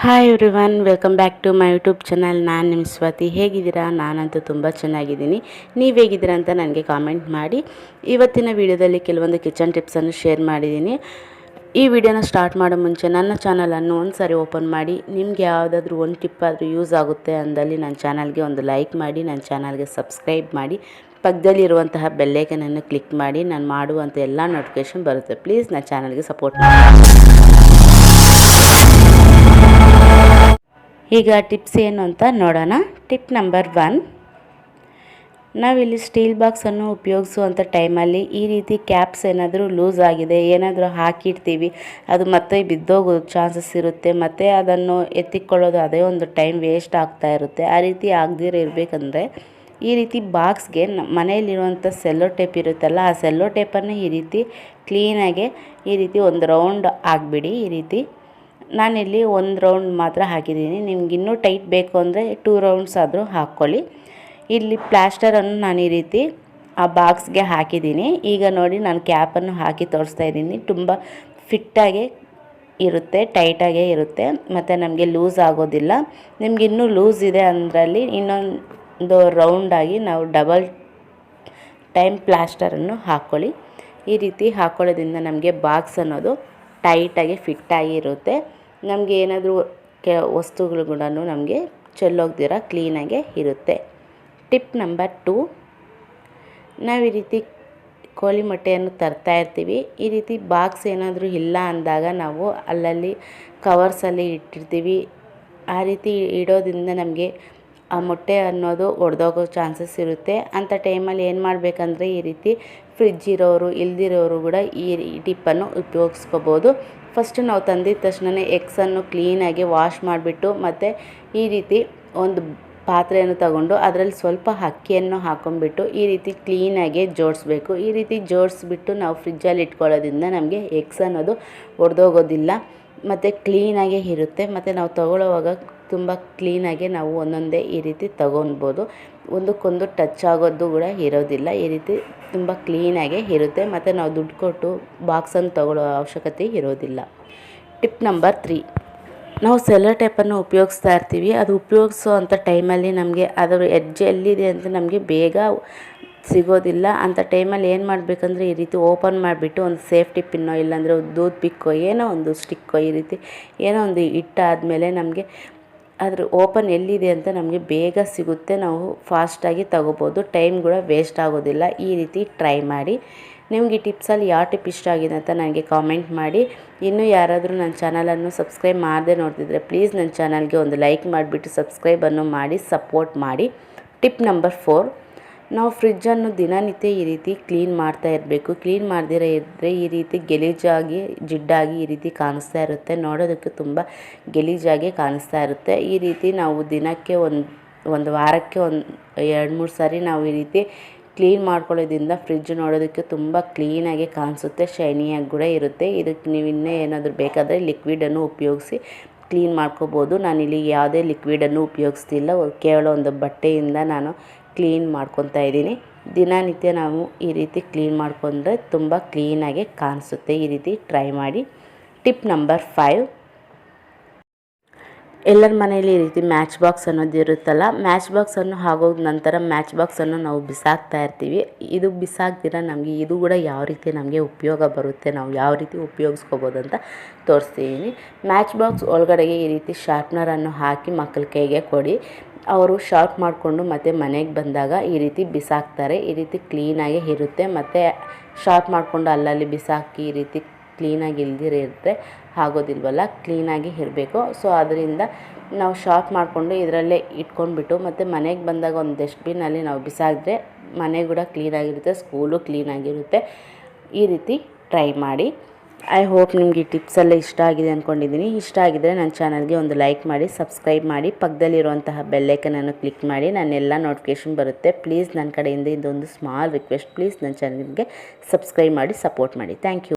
Hi everyone, welcome back to my YouTube channel. ನಾನು ನಿಮ್ಮ ಸ್ವಾತಿ. ಹೇಗಿದ್ದೀರಾ? ನಾನಂತೂ ತುಂಬ ಚೆನ್ನಾಗಿದ್ದೀನಿ. ನೀವು ಹೇಗಿದ್ದೀರಾ ಅಂತ ನನಗೆ ಕಾಮೆಂಟ್ ಮಾಡಿ. ಇವತ್ತಿನ ವಿಡಿಯೋದಲ್ಲಿ ಕೆಲವೊಂದು ಕಿಚನ್ ಟಿಪ್ಸನ್ನು ಶೇರ್ ಮಾಡಿದ್ದೀನಿ. ಈ ವಿಡಿಯೋನ ಸ್ಟಾರ್ಟ್ ಮಾಡೋ ಮುಂಚೆ ನನ್ನ ಚಾನಲನ್ನು ಒಂದು ಸಾರಿ ಓಪನ್ ಮಾಡಿ, ನಿಮಗೆ ಯಾವುದಾದ್ರೂ ಒಂದು ಟಿಪ್ ಆದರೂ ಯೂಸ್ ಆಗುತ್ತೆ ಅಂದಲ್ಲಿ ನನ್ನ ಚಾನಲ್ಗೆ ಒಂದು ಲೈಕ್ ಮಾಡಿ, ನನ್ನ ಚಾನಲ್ಗೆ ಸಬ್ಸ್ಕ್ರೈಬ್ ಮಾಡಿ, ಪಕ್ಕದಲ್ಲಿರುವಂತಹ ಬೆಲ್ಲೈಕನನ್ನು ಕ್ಲಿಕ್ ಮಾಡಿ. ನಾನು ಮಾಡುವಂಥ ಎಲ್ಲ ನೋಟಿಫಿಕೇಷನ್ ಬರುತ್ತೆ. ಪ್ಲೀಸ್ ನನ್ನ ಚಾನಲ್ಗೆ ಸಪೋರ್ಟ್ ಮಾಡಿ. ಈಗ ಟಿಪ್ಸ್ ಏನು ಅಂತ ನೋಡೋಣ. ಟಿಪ್ ನಂಬರ್ 1, ನಾವಿಲ್ಲಿ ಸ್ಟೀಲ್ ಬಾಕ್ಸನ್ನು ಉಪಯೋಗಿಸುವಂಥ ಟೈಮಲ್ಲಿ ಈ ರೀತಿ ಕ್ಯಾಪ್ಸ್ ಏನಾದರೂ ಲೂಸ್ ಆಗಿದೆ, ಏನಾದರೂ ಹಾಕಿರ್ತೀವಿ, ಅದು ಮತ್ತೆ ಬಿದ್ದೋಗೋ ಚಾನ್ಸಸ್ ಇರುತ್ತೆ. ಮತ್ತು ಅದನ್ನು ಎತ್ತಿಕೊಳ್ಳೋದು ಅದೇ ಒಂದು ಟೈಮ್ ವೇಸ್ಟ್ ಆಗ್ತಾ ಇರುತ್ತೆ. ಆ ರೀತಿ ಆಗದಿರ ಇರಬೇಕಂದ್ರೆ ಈ ರೀತಿ ಬಾಕ್ಸ್ಗೆ ಮನೆಯಲ್ಲಿರುವಂಥ ಸೆಲ್ಲೋ ಟೇಪ್ ಇರುತ್ತಲ್ಲ, ಆ ಸೆಲ್ಲೋ ಟೇಪನ್ನು ಈ ರೀತಿ ಕ್ಲೀನಾಗೆ ಈ ರೀತಿ ಒಂದು ರೌಂಡ್ ಆಗಿಬಿಡಿ. ಈ ರೀತಿ ನಾನಿಲ್ಲಿ ಒಂದು ರೌಂಡ್ ಮಾತ್ರ ಹಾಕಿದ್ದೀನಿ. ನಿಮ್ಗೆ ಇನ್ನೂ ಟೈಟ್ ಬೇಕು ಅಂದರೆ 2 ರೌಂಡ್ಸ್ ಆದರೂ ಹಾಕ್ಕೊಳ್ಳಿ. ಇಲ್ಲಿ ಪ್ಲಾಸ್ಟರನ್ನು ನಾನು ಈ ರೀತಿ ಆ ಬಾಕ್ಸ್ಗೆ ಹಾಕಿದ್ದೀನಿ. ಈಗ ನೋಡಿ, ನಾನು ಕ್ಯಾಪನ್ನು ಹಾಕಿ ತೋರಿಸ್ತಾ ಇದ್ದೀನಿ. ತುಂಬ ಫಿಟ್ಟಾಗೆ ಇರುತ್ತೆ, ಟೈಟಾಗೇ ಇರುತ್ತೆ, ಮತ್ತು ನಮಗೆ ಲೂಸ್ ಆಗೋದಿಲ್ಲ. ನಿಮ್ಗೆ ಇನ್ನೂ ಲೂಸ್ ಇದೆ ಅಂದ್ರಲ್ಲಿ ಇನ್ನೊಂದು ರೌಂಡಾಗಿ ನಾವು ಡಬಲ್ ಟೈಮ್ ಪ್ಲಾಸ್ಟರನ್ನು ಹಾಕ್ಕೊಳ್ಳಿ. ಈ ರೀತಿ ಹಾಕ್ಕೊಳ್ಳೋದ್ರಿಂದ ನಮಗೆ ಬಾಕ್ಸ್ ಅನ್ನೋದು ಟೈಟಾಗಿ ಫಿಟ್ಟಾಗಿ ಇರುತ್ತೆ. ನಮಗೆ ಏನಾದರೂ ವಸ್ತುಗಳು ಕೂಡ ನಮಗೆ ಚೆಲ್ಲೋಗ್ದಿರ ಕ್ಲೀನಾಗೆ ಇರುತ್ತೆ. ಟಿಪ್ ನಂಬರ್ 2, ನಾವು ಈ ರೀತಿ ಕೋಳಿ ಮೊಟ್ಟೆಯನ್ನು ತರ್ತಾ ಇರ್ತೀವಿ. ಈ ರೀತಿ ಬಾಕ್ಸ್ ಏನಾದರೂ ಇಲ್ಲ ಅಂದಾಗ ನಾವು ಅಲ್ಲಲ್ಲಿ ಕವರ್ಸಲ್ಲಿ ಇಟ್ಟಿರ್ತೀವಿ. ಆ ರೀತಿ ಇಡೋದ್ರಿಂದ ನಮಗೆ ಆ ಮೊಟ್ಟೆ ಅನ್ನೋದು ಒಡೆದೋಗೋ ಚಾನ್ಸಸ್ ಇರುತ್ತೆ. ಅಂಥ ಟೈಮಲ್ಲಿ ಏನು ಮಾಡಬೇಕಂದ್ರೆ, ಈ ರೀತಿ ಫ್ರಿಡ್ಜ್ ಇರೋರು ಇಲ್ದಿರೋರು ಕೂಡ ಈ ಟಿಪ್ಪನ್ನು ಉಪಯೋಗಿಸ್ಕೋಬೋದು. ಫಸ್ಟು ನಾವು ತಂದಿದ ತಕ್ಷಣ ಎಗ್ಸನ್ನು ಕ್ಲೀನಾಗಿ ವಾಶ್ ಮಾಡಿಬಿಟ್ಟು, ಮತ್ತು ಈ ರೀತಿ ಒಂದು ಪಾತ್ರೆಯನ್ನು ತಗೊಂಡು ಅದರಲ್ಲಿ ಸ್ವಲ್ಪ ಅಕ್ಕಿಯನ್ನು ಹಾಕೊಂಡ್ಬಿಟ್ಟು ಈ ರೀತಿ ಕ್ಲೀನಾಗಿ ಜೋಡಿಸ್ಬೇಕು. ಈ ರೀತಿ ಜೋಡಿಸ್ಬಿಟ್ಟು ನಾವು ಫ್ರಿಜ್ಜಲ್ಲಿ ಇಟ್ಕೊಳ್ಳೋದ್ರಿಂದ ನಮಗೆ ಎಗ್ಸ್ ಅನ್ನೋದು ಒಡೆದೋಗೋದಿಲ್ಲ ಮತ್ತು ಕ್ಲೀನಾಗೇ ಇರುತ್ತೆ. ಮತ್ತು ನಾವು ತೊಗೊಳ್ಳೋವಾಗ ತುಂಬ ಕ್ಲೀನಾಗಿ ನಾವು ಒಂದೊಂದೇ ಈ ರೀತಿ ತೊಗೊಳ್ಬೋದು. ಒಂದಕ್ಕೊಂದು ಟಚ್ ಆಗೋದು ಕೂಡ ಇರೋದಿಲ್ಲ. ಈ ರೀತಿ ತುಂಬ ಕ್ಲೀನಾಗೇ ಇರುತ್ತೆ, ಮತ್ತು ನಾವು ದುಡ್ಡು ಕೊಟ್ಟು ಬಾಕ್ಸನ್ನು ತೊಗೊಳ್ಳೋ ಅವಶ್ಯಕತೆ ಇರೋದಿಲ್ಲ. ಟಿಪ್ ನಂಬರ್ 3, ನಾವು ಸೆಲ್ಲೋ ಟೇಪನ್ನು ಉಪಯೋಗಿಸ್ತಾ ಇರ್ತೀವಿ. ಅದು ಉಪಯೋಗಿಸೋ ಅಂಥ ಟೈಮಲ್ಲಿ ನಮಗೆ ಅದರ ಎಡ್ಜ್ ಎಲ್ಲಿದೆ ಅಂತ ನಮಗೆ ಬೇಗ ಸಿಗೋದಿಲ್ಲ. ಅಂಥ ಟೈಮಲ್ಲಿ ಏನು ಮಾಡಬೇಕಂದ್ರೆ, ಈ ರೀತಿ ಓಪನ್ ಮಾಡಿಬಿಟ್ಟು ಒಂದು ಸೇಫ್ಟಿ ಪಿನ್ನೋ ಇಲ್ಲಾಂದರೆ ಒಂದು ದೂದ್ ಪಿಕ್ಕೋ ಏನೋ ಒಂದು ಸ್ಟಿಕ್ಕೋ ಈ ರೀತಿ ಏನೋ ಒಂದು ಇಟ್ಟಾದಮೇಲೆ ನಮಗೆ ಅದ್ರ ಓಪನ್ ಎಲ್ಲಿದೆ ಅಂತ ನಮಗೆ ಬೇಗ ಸಿಗುತ್ತೆ. ನಾವು ಫಾಸ್ಟಾಗಿ ತಗೋಬೋದು, ಟೈಮ್ ಕೂಡ ವೇಸ್ಟ್ ಆಗೋದಿಲ್ಲ. ಈ ರೀತಿ ಟ್ರೈ ಮಾಡಿ. ನಿಮ್ಗೆ ಈ ಟಿಪ್ಸಲ್ಲಿ ಯಾವ ಟಿಪ್ ಇಷ್ಟ ಆಗಿದೆ ಅಂತ ನನಗೆ ಕಾಮೆಂಟ್ ಮಾಡಿ. ಇನ್ನೂ ಯಾರಾದರೂ ನನ್ನ ಚಾನಲನ್ನು ಸಬ್ಸ್ಕ್ರೈಬ್ ಮಾಡದೆ ನೋಡ್ತಿದ್ರೆ ಪ್ಲೀಸ್ ನನ್ನ ಚಾನಲ್ಗೆ ಒಂದು ಲೈಕ್ ಮಾಡಿಬಿಟ್ಟು ಸಬ್ಸ್ಕ್ರೈಬನ್ನು ಮಾಡಿ, ಸಪೋರ್ಟ್ ಮಾಡಿ. ಟಿಪ್ ನಂಬರ್ 4, ನಾವು ಫ್ರಿಜ್ಜನ್ನು ದಿನನಿತ್ಯ ಈ ರೀತಿ ಕ್ಲೀನ್ ಮಾಡ್ತಾ ಇರಬೇಕು. ಕ್ಲೀನ್ ಮಾಡದಿರ ಇದ್ದರೆ ಈ ರೀತಿ ಗಲೀಜಾಗಿ ಜಿಡ್ಡಾಗಿ ಈ ರೀತಿ ಕಾಣಿಸ್ತಾ ಇರುತ್ತೆ. ನೋಡೋದಕ್ಕೆ ತುಂಬ ಗಲೀಜಾಗಿ ಕಾಣಿಸ್ತಾ ಇರುತ್ತೆ. ಈ ರೀತಿ ನಾವು ದಿನಕ್ಕೆ ಒಂದು ವಾರಕ್ಕೆ 2-3 ಸಾರಿ ನಾವು ಈ ರೀತಿ ಕ್ಲೀನ್ ಮಾಡ್ಕೊಳ್ಳೋದ್ರಿಂದ ಫ್ರಿಜ್ ನೋಡೋದಕ್ಕೆ ತುಂಬ ಕ್ಲೀನಾಗಿ ಕಾಣಿಸುತ್ತೆ, ಶೈನಿಯಾಗಿ ಕೂಡ ಇರುತ್ತೆ. ಇದಕ್ಕೆ ನೀವು ಇನ್ನೂ ಏನಾದರೂ ಬೇಕಾದರೆ ಲಿಕ್ವಿಡನ್ನು ಉಪಯೋಗಿಸಿ ಕ್ಲೀನ್ ಮಾಡ್ಕೋಬೋದು. ನಾನಿಲ್ಲಿ ಯಾವುದೇ ಲಿಕ್ವಿಡನ್ನು ಉಪಯೋಗಿಸ್ತಿಲ್ಲ, ಕೇವಲ ಒಂದು ಬಟ್ಟೆಯಿಂದ ನಾನು ಕ್ಲೀನ್ ಮಾಡ್ಕೊತಾ ಇದ್ದೀನಿ. ದಿನನಿತ್ಯ ನಾವು ಈ ರೀತಿ ಕ್ಲೀನ್ ಮಾಡ್ಕೊಂಡ್ರೆ ತುಂಬ ಕ್ಲೀನಾಗಿ ಕಾಣಿಸುತ್ತೆ. ಈ ರೀತಿ ಟ್ರೈ ಮಾಡಿ. ಟಿಪ್ ನಂಬರ್ 5, ಎಲ್ಲರ ಮನೆಯಲ್ಲಿ ಈ ರೀತಿ ಮ್ಯಾಚ್ ಬಾಕ್ಸ್ ಅನ್ನೋದು ಇರುತ್ತಲ್ಲ, ಮ್ಯಾಚ್ ಬಾಕ್ಸನ್ನು ಆಗೋದ ನಂತರ ಮ್ಯಾಚ್ ಬಾಕ್ಸನ್ನು ನಾವು ಬಿಸಾಕ್ತಾ ಇರ್ತೀವಿ. ಇದು ಬಿಸಾಕ್ದಿರ ನಮಗೆ ಇದು ಕೂಡ ಯಾವ ರೀತಿ ನಮಗೆ ಉಪಯೋಗ ಬರುತ್ತೆ, ನಾವು ಯಾವ ರೀತಿ ಉಪಯೋಗಿಸ್ಕೋಬೋದು ಅಂತ ತೋರಿಸ್ತೀನಿ. ಮ್ಯಾಚ್ ಬಾಕ್ಸ್ ಒಳಗಡೆಗೆ ಈ ರೀತಿ ಶಾರ್ಪ್ನರನ್ನು ಹಾಕಿ ಮಕ್ಕಳ ಕೈಗೆ ಕೊಡಿ. ಅವರು ಶಾರ್ಪ್ ಮಾಡಿಕೊಂಡು ಮತ್ತು ಮನೆಗೆ ಬಂದಾಗ ಈ ರೀತಿ ಬಿಸಾಕ್ತಾರೆ. ಈ ರೀತಿ ಕ್ಲೀನಾಗಿ ಇರುತ್ತೆ. ಮತ್ತು ಶಾರ್ಪ್ ಮಾಡಿಕೊಂಡು ಅಲ್ಲಲ್ಲಿ ಬಿಸಾಕಿ ಈ ರೀತಿ ಕ್ಲೀನಾಗಿ ಇಲ್ದಿರಿದ್ರೆ ಆಗೋದಿಲ್ವಲ್ಲ, ಕ್ಲೀನಾಗಿ ಇರಬೇಕು. ಸೊ ಅದರಿಂದ ನಾವು ಶಾರ್ಪ್ ಮಾಡಿಕೊಂಡು ಇದರಲ್ಲೇ ಇಟ್ಕೊಂಡ್ಬಿಟ್ಟು ಮತ್ತು ಮನೆಗೆ ಬಂದಾಗ ಒಂದು ಡಸ್ಟ್ಬಿನ್ನಲ್ಲಿ ನಾವು ಬಿಸಾಕಿದ್ರೆ ಮನೆ ಕೂಡ ಕ್ಲೀನಾಗಿರುತ್ತೆ, ಸ್ಕೂಲು ಕ್ಲೀನಾಗಿರುತ್ತೆ. ಈ ರೀತಿ ಟ್ರೈ ಮಾಡಿ. ಐ ಹೋಪ್ ನಿಮಗೆ ಈ ಟಿಪ್ಸೆಲ್ಲ ಇಷ್ಟ ಆಗಿದೆ ಅಂದ್ಕೊಂಡಿದ್ದೀನಿ. ಇಷ್ಟ ಆಗಿದರೆ ನನ್ನ ಚಾನಲ್ಗೆ ಒಂದು ಲೈಕ್ ಮಾಡಿ, ಸಬ್ಸ್ಕ್ರೈಬ್ ಮಾಡಿ, ಪಕ್ಕದಲ್ಲಿರುವಂತಹ ಬೆಲ್ಲೈಕನನ್ನು ಕ್ಲಿಕ್ ಮಾಡಿ. ನನ್ನೆಲ್ಲ ನೋಟಿಫಿಕೇಷನ್ ಬರುತ್ತೆ. ಪ್ಲೀಸ್ ನನ್ನ ಕಡೆಯಿಂದ ಇದೊಂದು ಸ್ಮಾಲ್ ರಿಕ್ವೆಸ್ಟ್, ಪ್ಲೀಸ್ ನನ್ನ ಚಾನಲ್ಗೆ ಸಬ್ಸ್ಕ್ರೈಬ್ ಮಾಡಿ, ಸಪೋರ್ಟ್ ಮಾಡಿ. Thank you.